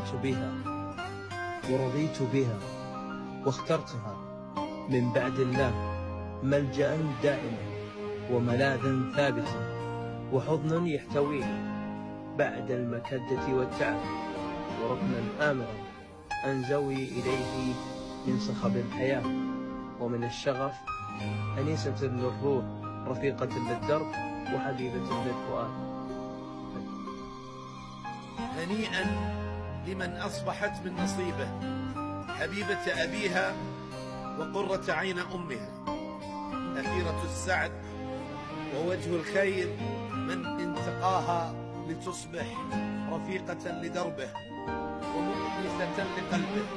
وارتبطت بها ورضيت بها واخترتها من بعد الله ملجأ دائما وملاذا ثابتا وحضنا يحتويني بعد المكدة والتعب وركنا آمرا أنزوي إليه من صخب الحياة ومن الشغف أنيسة للروح رفيقة للدرب وحبيبة للفؤاد. هنيئا لمن أصبحت من نصيبه حبيبة أبيها وقرة عين أمها، أثيرة السعد ووجه الخير من انتقاها لتصبح رفيقة لدربه ومؤنسة لقلبه.